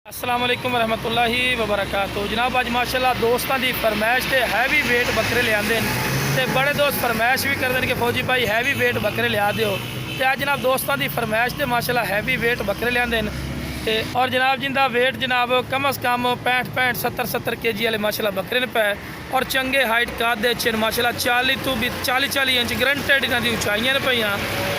अस्सलाम वालेकुम रहमतुल्लाहि वबरकातुहू। जनाब अज माशाल्लाह दोस्तों की फरमाइश से हैवी वेट बकरे लिया ते बड़े दोस्त फरमाइश भी करते हैं कि फौजी भाई हैवी वेट बकरे लिया दो। तो अज जनाब दोस्तों की फरमाइश से माशाल्लाह हैवी वेट बकरे लिया और जनाब जिंदा वेट जनाब कम अज़ कम 65 70 kg वाले माशाल्लाह बकरे ने पे और चंगे हाइट काद अच्छे माशाल्लाह 40 तो 40 इंच ग्रंटेड इन्हों की उचाइयां ने पईयां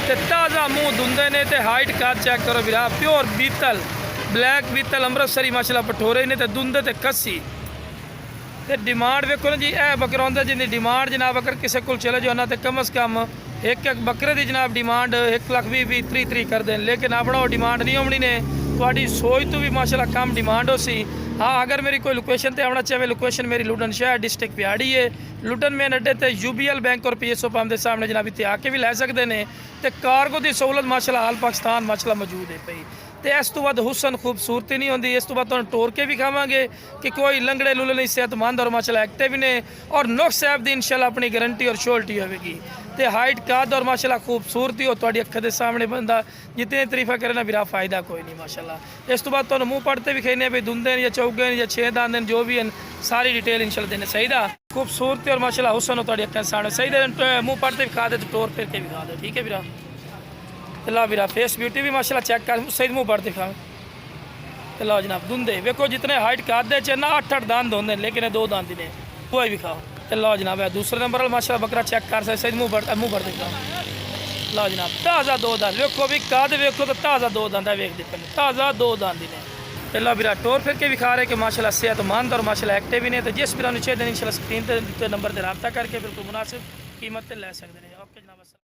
ते ताज़ा मूँह धुंदे ने ते हाइट काद चेक करो विरा प्योर बीतल ब्लैक बीतल अमृतसरी माशाल्लाह पठोरे ने ते दुंदे ते कस्सी ते डिमांड वेखो ना जी यह बकरा होंगे जिंदी डिमांड जनाब अगर किसी को चले जाओ ना तो कम अज़ कम एक बकरे की जनाब डिमांड 1,20,30 कर दें, लेकिन अपना वो डिमांड नहीं होनी ने थोड़ी सोच तो भी माशाल्लाह कम डिमांड हो सी। हाँ अगर मेरी कोई लोकेशन पर आना चाहे लोकेशन मेरी लुडन शहर डिस्ट्रिक्ट पिहाड़ी है। लुडन मेन अड्डे ते UBL बैंक और PSO पंप के सामने जनाब इतने आके भी लै सकते हैं तो कारगो की सहूलत माशाल्लाह हाल पाकिस्तान माशाल्लाह मौजूद है पई। तो इस तो बाद हुसन खूबसूरती नहीं होती। इस तो बाद तुहानू टोर के भी खावांगे कि कोई लंगड़े लुले नहीं सेहतमंद और माशाल्लाह एक्टिव ने और नुक्स साहब की इंशाल्लाह अपनी गारंटी और श्योरिटी होगी। तो हाइट काद और माशाल्लाह खूबसूरती हो तुहाडी अक्खां दे सामने बंदा जितनी तरीफा करे ना बिरा फायदा कोई नहीं माशाल्लाह। इस तो बाद तुहानू मुँह पढ़ते भी खाने भी दुंदे या चौगे या 6 दांद जो भी हैं सारी डिटेल इंशाल्लाह देने सही दा खूबसूरती और माशाल्लाह हुसन हो तुहाडी अक्खां सामने सही दे मुँह पढ़ते भी खा दे तो टोर फिर के भी खा दे। ठीक है बिरा ला बिरा फेस ब्यूटी भी माशाल्लाह चेक कर सही मुँह पढ़ते खा तो लो जनाब दुंदे वेखो जितने हाइट कादे च ना 8 दांद होंगे लेकिन 2 दांद ही ने कोई भी खाओ। तो लो जनाब है दूसरे नंबर वाला माशाल्लाह बकरा चेक कर सकते सही मुँह पढ़ते खाओ। लो जनाब ताज़ा 2 दांद वेखो भी काद वेखो तो ताज़ा 2 दांद है वेख देखो ताज़ा 2 दांद ही ने। तो लो बिरा टोर फिर के भी खा रहे कि माशाल्लाह सेहतमंद और माशाल्लाह एक्टिव ही ने। तो जिस बिरा चाहिए इंशाल्लाह स्क्रीन पर नंबर से रब्ता करके बिल्कुल मुनासिब कीमत लै सकते हैं। ओके जनाब।